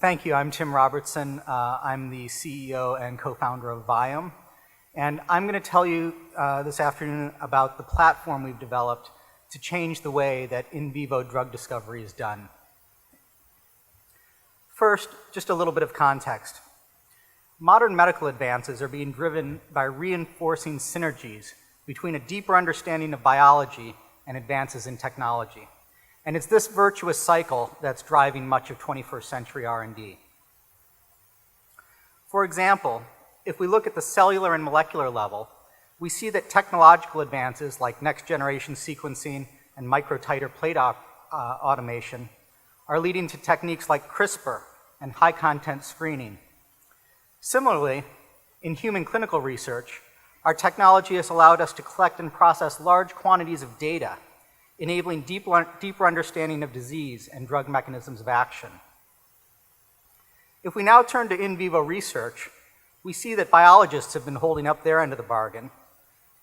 Thank you. I'm Tim Robertson. I'm the CEO and co-founder of Viome. And I'm going to tell you this afternoon about the platform we've developed to change the way that in vivo drug discovery is done. First, just a little bit of context. Modern medical advances are being driven by reinforcing synergies between a deeper understanding of biology and advances in technology. And it's this virtuous cycle that's driving much of 21st century R&D. For example, if we look at the cellular and molecular level, we see that technological advances like next-generation sequencing and microtiter plate automation are leading to techniques like CRISPR and high-content screening. Similarly, in human clinical research, our technology has allowed us to collect and process large quantities of data, enabling deeper understanding of disease and drug mechanisms of action. If we now turn to in vivo research, we see that biologists have been holding up their end of the bargain.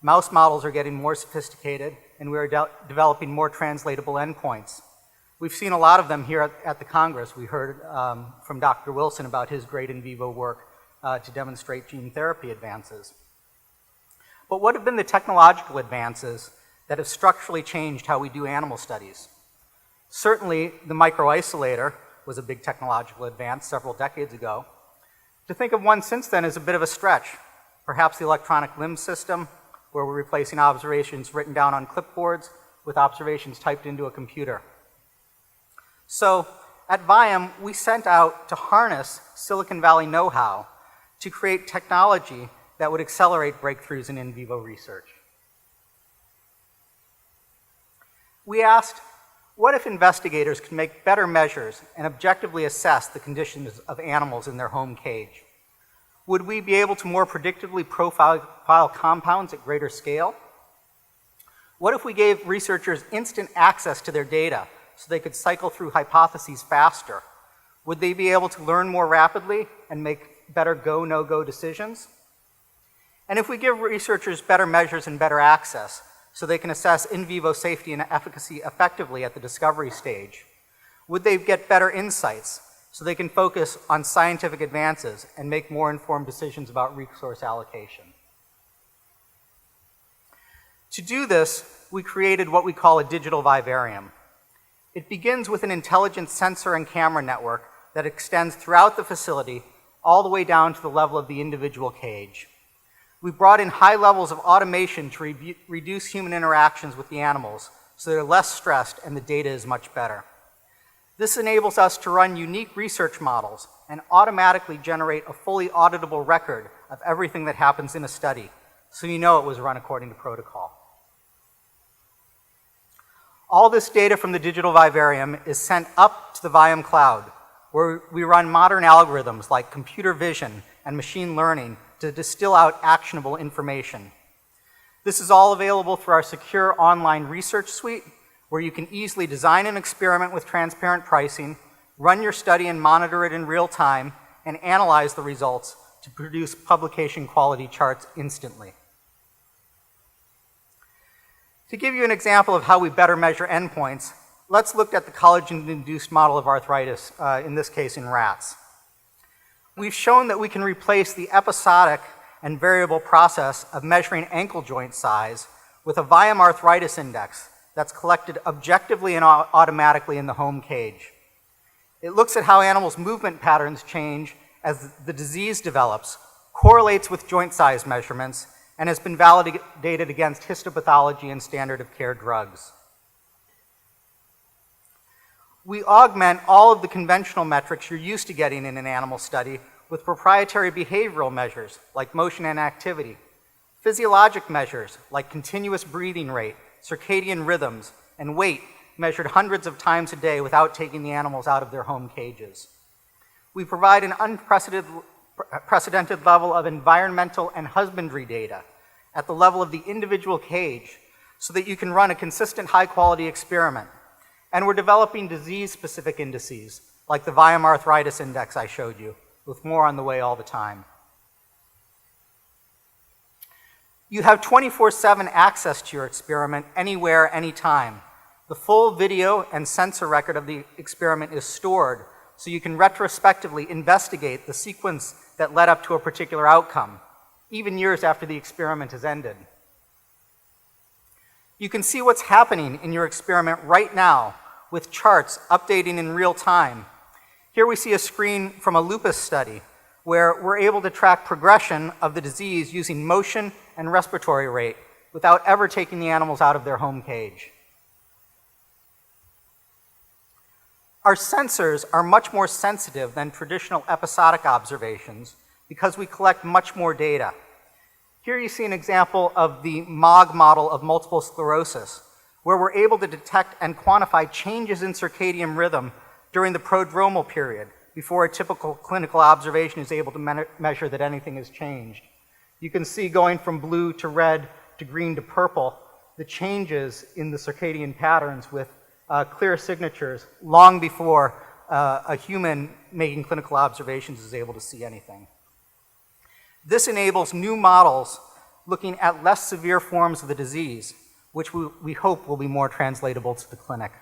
Mouse models are getting more sophisticated, and we are developing more translatable endpoints. We've seen a lot of them here at the Congress. We heard from Dr. Wilson about his great in vivo work to demonstrate gene therapy advances. But what have been the technological advances that have structurally changed how we do animal studies? Certainly, the microisolator was a big technological advance several decades ago. To think of one since then is a bit of a stretch. Perhaps the electronic limb system, where we're replacing observations written down on clipboards with observations typed into a computer. So, at Viome, we sent out to harness Silicon Valley know-how to create technology that would accelerate breakthroughs in vivo research. We asked, what if investigators could make better measures and objectively assess the conditions of animals in their home cage? Would we be able to more predictably profile compounds at greater scale? What if we gave researchers instant access to their data so they could cycle through hypotheses faster? Would they be able to learn more rapidly and make better go, no-go decisions? And if we give researchers better measures and better access, so they can assess in vivo safety and efficacy effectively at the discovery stage, would they get better insights so they can focus on scientific advances and make more informed decisions about resource allocation? To do this, we created what we call a digital vivarium. It begins with an intelligent sensor and camera network that extends throughout the facility all the way down to the level of the individual cage. We brought in high levels of automation to reduce human interactions with the animals so they're less stressed and the data is much better. This enables us to run unique research models and automatically generate a fully auditable record of everything that happens in a study, so you know it was run according to protocol. All this data from the digital vivarium is sent up to the Viome cloud, where we run modern algorithms like computer vision and machine learning to distill out actionable information. This is all available through our secure online research suite, where you can easily design an experiment with transparent pricing, run your study and monitor it in real time, and analyze the results to produce publication quality charts instantly. To give you an example of how we better measure endpoints, let's look at the collagen-induced model of arthritis, in this case in rats. We've shown that we can replace the episodic and variable process of measuring ankle joint size with a Viome arthritis index that's collected objectively and automatically in the home cage. It looks at how animals' movement patterns change as the disease develops, correlates with joint size measurements, and has been validated against histopathology and standard of care drugs. We augment all of the conventional metrics you're used to getting in an animal study with proprietary behavioral measures like motion and activity, physiologic measures like continuous breathing rate, circadian rhythms, and weight measured hundreds of times a day without taking the animals out of their home cages. We provide an unprecedented level of environmental and husbandry data at the level of the individual cage so that you can run a consistent high-quality experiment. And we're developing disease-specific indices, like the Viome arthritis index I showed you, with more on the way all the time. You have 24/7 access to your experiment anywhere, anytime. The full video and sensor record of the experiment is stored so you can retrospectively investigate the sequence that led up to a particular outcome, even years after the experiment has ended. You can see what's happening in your experiment right now with charts updating in real time. Here we see a screen from a lupus study where we're able to track progression of the disease using motion and respiratory rate without ever taking the animals out of their home cage. Our sensors are much more sensitive than traditional episodic observations because we collect much more data. Here you see an example of the MOG model of multiple sclerosis, where we're able to detect and quantify changes in circadian rhythm during the prodromal period, before a typical clinical observation is able to measure that anything has changed. You can see going from blue to red to green to purple, the changes in the circadian patterns with clear signatures long before a human making clinical observations is able to see anything. This enables new models looking at less severe forms of the disease, which we hope will be more translatable to the clinic.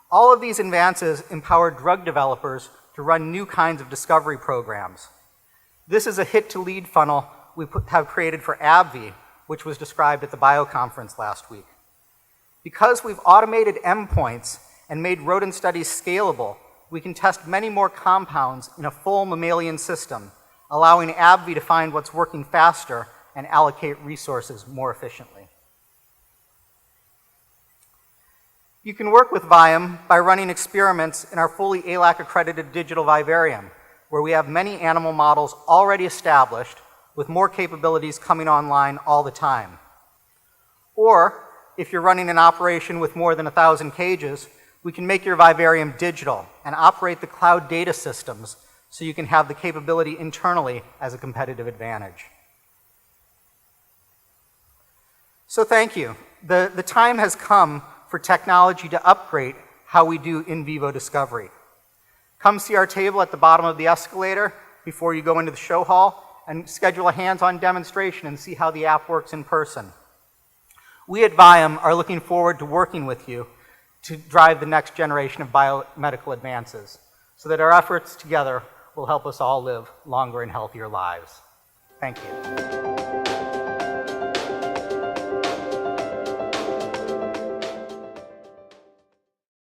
All of these advances empower drug developers to run new kinds of discovery programs. This is a hit-to-lead funnel we have created for AbbVie, which was described at the BioConference last week. Because we've automated endpoints and made rodent studies scalable, we can test many more compounds in a full mammalian system, allowing AbbVie to find what's working faster and allocate resources more efficiently. You can work with Viome by running experiments in our fully ALAC-accredited digital vivarium, where we have many animal models already established with more capabilities coming online all the time. Or, if you're running an operation with more than 1,000 cages, we can make your vivarium digital and operate the cloud data systems so you can have the capability internally as a competitive advantage. So thank you. The time has come for technology to upgrade how we do in vivo discovery. Come see our table at the bottom of the escalator before you go into the show hall and schedule a hands-on demonstration and see how the app works in person. We at Viome are looking forward to working with you to drive the next generation of biomedical advances so that our efforts together will help us all live longer and healthier lives. Thank you.